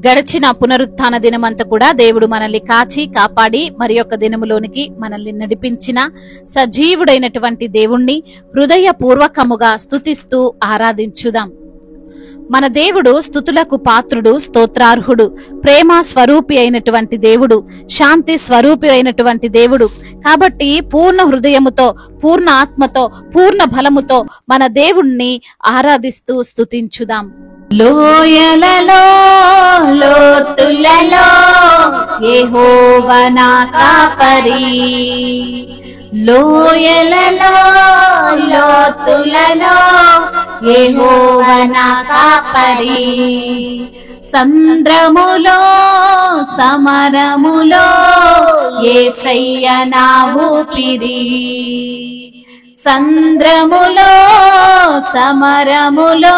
గడిచిన పునరుత్థాన దినమంతా కూడా దేవుడు మనల్ని కాచి కాపాడి మరి యొక్క దినములోనికి మనల్ని నడిపించిన సజీవుడైనటువంటి దేవుణ్ణి హృదయపూర్వకముగా స్తుతిస్తూ ఆరాధించుదాం. మన దేవుడు స్తుతులకు పాత్రుడు, స్తోత్రార్హుడు, ప్రేమ స్వరూపి అయినటువంటి దేవుడు, శాంతి స్వరూపి అయినటువంటి దేవుడు. కాబట్టి పూర్ణ హృదయముతో, పూర్ణ ఆత్మతో, పూర్ణ బలముతో మన దేవుణ్ణి ఆరాధిస్తూ స్తుతించుదాం. లోయలలో లోతులలో యెహోవా నా కాపరి, లోయలలో లోతులలో యెహోవా నా కాపరి, సంద్రములో సమరములో యేసయ్య నా ఊపిరి, సంద్రములో సమరములో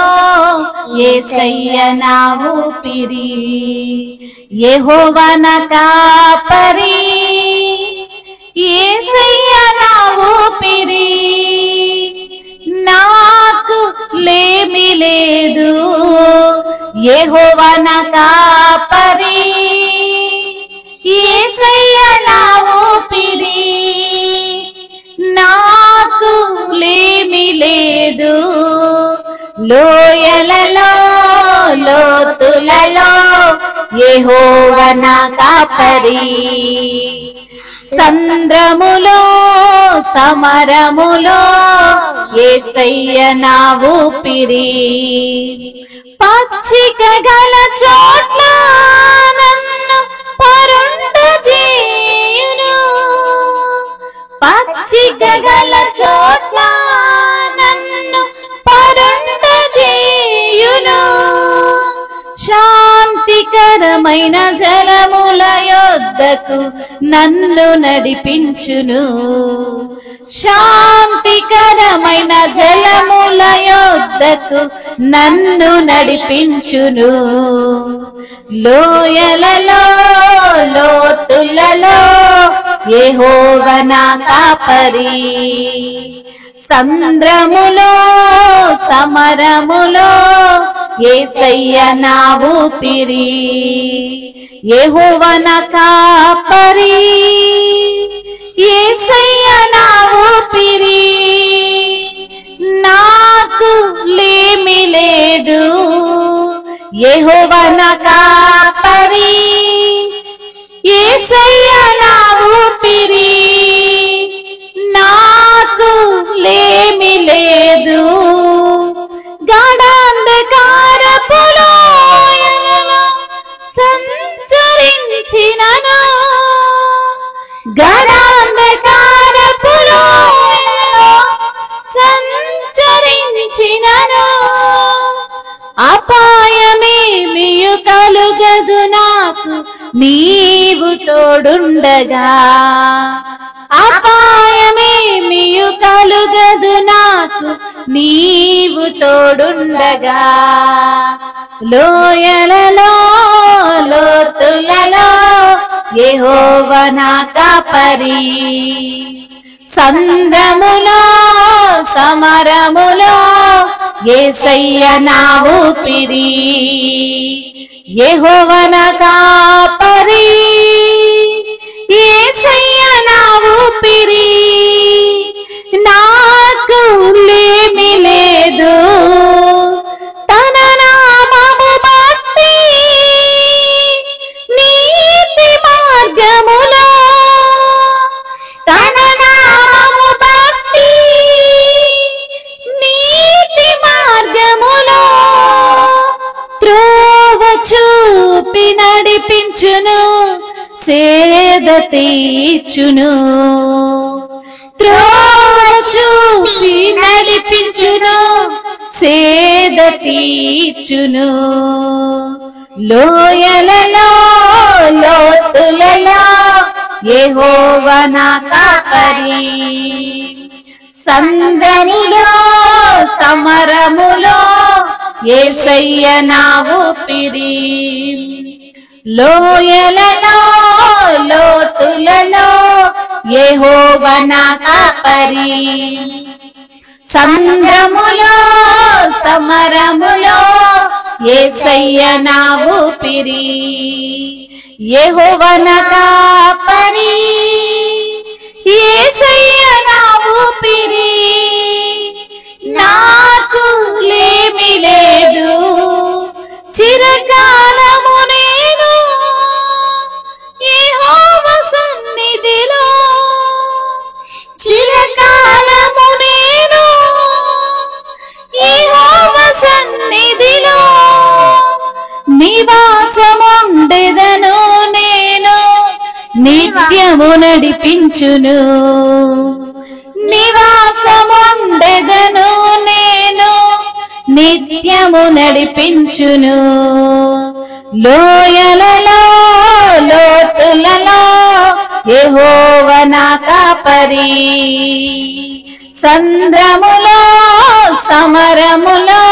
యేసయ్య నా ఊపిరి, యెహోవా నా కాపరి, యేసయ్య నా ఊపిరి, నాకు లేమి లేదు, యెహోవా నా కాపరి, యేసయ్య నా ఊపిరి, నాకు లేమి లేదు. లోయలలో లోతులలో యెహోవా నా కాపరి, సంద్రములో సమరములో యేసయ్య నా ఊపిరి, పచ్చిక గల చోట్ల నన్ను పరుండజేయును, పచ్చిక గల చోట్ల నన్ను పరుండజేయును, శాంతికరమైన జలముల యొద్దకు నన్ను నడిపించును, శాంతికరమైన జలముల యొద్దకు నన్ను నడిపించును, లోయలలో లోతులలో యెహోవా నా కాపరి, సంద్రములో సమరములో యేసయ్య నా ఊపిరి, యెహోవా నా కాపరి, యేసయ్య నా ఊపిరి, నాకు లేమి లేదు, యెహోవా నా కాపరి, యేసయ్య నా ఊపిరి, నాకు లేమి లేదు. గాఢాంధకారపు లోయలలో సంచరించినను, గాఢాంధకారపు లోయలలో సంచరించినను, అపాయమేమియు కలుగదు నాకు నీవు తోడుండగా, అపాయమేమియు కలుగదు నాకు నీవు తోడుండగా, లోయలలో లోతులలో యెహోవా నా కాపరి, సంద్రములో సమరములో యేసయ్య నా ఊపిరి, యెహోవా నా కాపరి, యేసయ్య నా ఊపిరి, నాకు లేమి లేదు. తన నామము బట్టి నీతి మార్గములో, తన నామము బట్టి నీతి మార్గములో త్రోవ చూపి నడిపించును, సేద తీర్చును, త్రోవ చూపి నడిపించును, సేద తీర్చును, లోయలలో లోతులలో యెహోవా నా కాపరి, సంద్రములో సమరములో యేసయ్య నా ఊపిరి, లోయలలో లోతులలో యెహోవా నా కాపరి, సంద్రములో సమరములో యేసయ్య నా ఊపిరి. యెహోవా నా కాపరి, యేసయ్య నా ఊపిరి. నాకు లేమి లేదు, చిరకాలము నేను యెహోవా సన్నిధిలో, చిరకాలము నేను యెహోవా సన్నిధిలో నివాసముండెదను. నేను నిత్యము నడిపించును, నివాసముండెదను. నేను నిత్యము నడిపించును. లోయలలో లోతులలో యెహోవా నా కాపరి, సంద్రములో సమరములో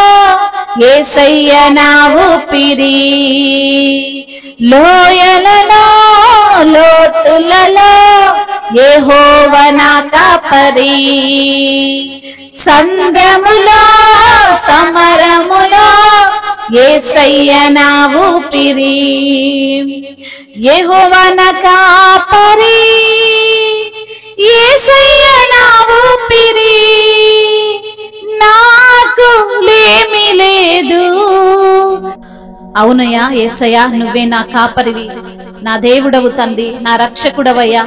యేసయ్య నా ఊపిరి. లోయలలో లోతులలో యెహోవా నా కాపరి, సంద్రములో సమరములో యేసయ్య నా ఊపిరి. యెహోవా నా కాపరి, యేసయ్య నా ఊపిరి. నాకు లేమి లేదు. అవునయ్యా యేసయ్యా, నువ్వే నా కాపరివి, నా దేవుడవు తండ్రి, నా రక్షకుడవయ్యా.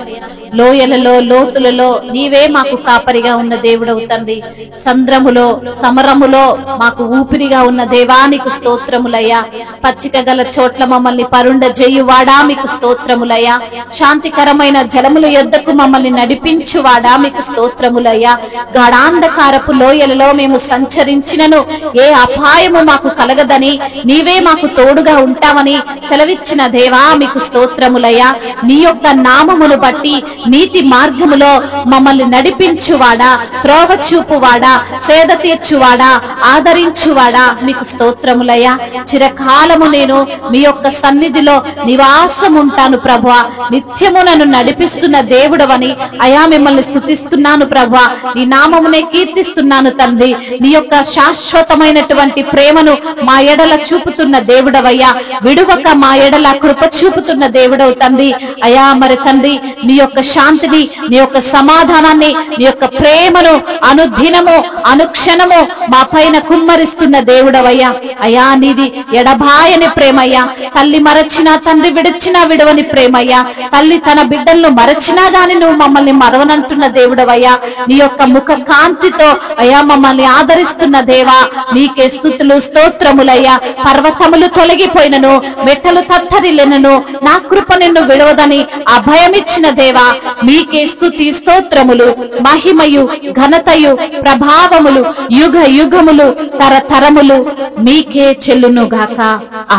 లోయలలో లోతులలో నీవే మాకు కాపరిగా ఉన్న దేవుడవు తండ్రి. సంద్రములో సమరములో మాకు ఊపిరిగా ఉన్న దేవానికి స్తోత్రములయ్యా. పచ్చిక గల చోట్ల మమ్మల్ని పరుండ జేయువాడా మీకు స్తోత్రములయ్యా. శాంతికరమైన జలముల యొద్దకు మమ్మల్ని నడిపించువాడా మీకు స్తోత్రములయ్యా. గాఢాంధకారపు లోయలలో మేము సంచరించినను ఏ అపాయము మాకు కలగదని నీవే మాకు తోడుగా ఉంటామని సెలవిచ్చిన దేవా మీకు స్తోత్రములయ్యా. నీ యొక్క నామమును బట్టి నీతి మార్గములో మమ్మల్ని నడిపించువాడా, త్రోవ చూపువాడా, సేద తీర్చువాడా, ఆదరించువాడా మీకు స్తోత్రములయ్యా. చిరకాలము నేను మీ యొక్క సన్నిధిలో నివాసం ఉంటాను ప్రభువా. నిత్యము నన్ను నడిపిస్తున్న దేవుడవని అయా మిమ్మల్ని స్తుతిస్తున్నాను ప్రభువా. నీ నామమునే కీర్తిస్తున్నాను తండ్రి. నీ యొక్క శాశ్వతమైనటువంటి ప్రేమను మా ఎడల చూపుతున్న దేవుడవయ్యా. విడువక మా ఎడల కృప చూపుతున్న దేవుడవు తండ్రి. అయా మరి తండ్రి, నీ యొక్క శాంతిని, నీ యొక్క సమాధానాన్ని, నీ యొక్క ప్రేమను అనుదినము అనుక్షణము మా పైన కుమ్మరిస్తున్న దేవుడవయ్యా. అయా నీది ఎడబాయని ప్రేమయ్యా. తల్లి మరచినా తండ్రి విడిచినా విడవని ప్రేమయ్యా. తల్లి తన బిడ్డలను మరచినా గాని నువ్వు మమ్మల్ని మరవనంటున్న దేవుడవయ్యా. నీ యొక్క ముఖ కాంతితో అయా మమ్మల్ని ఆదరిస్తున్న దేవా మీకే స్తుతులు స్తోత్రములయ్యా. పర్వతములు తొలగిపోయినను, మెట్టలు తత్తరిల్లెనను నా కృప నిన్ను విడవదని అభయమిచ్చిన దేవా మీకే స్తుతి స్తోత్రములు. మహిమయు ఘనతయు ప్రభావములు యుగ యుగములు తరతరములు మీకే చెల్లునుగాక.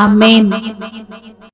ఆమేన్.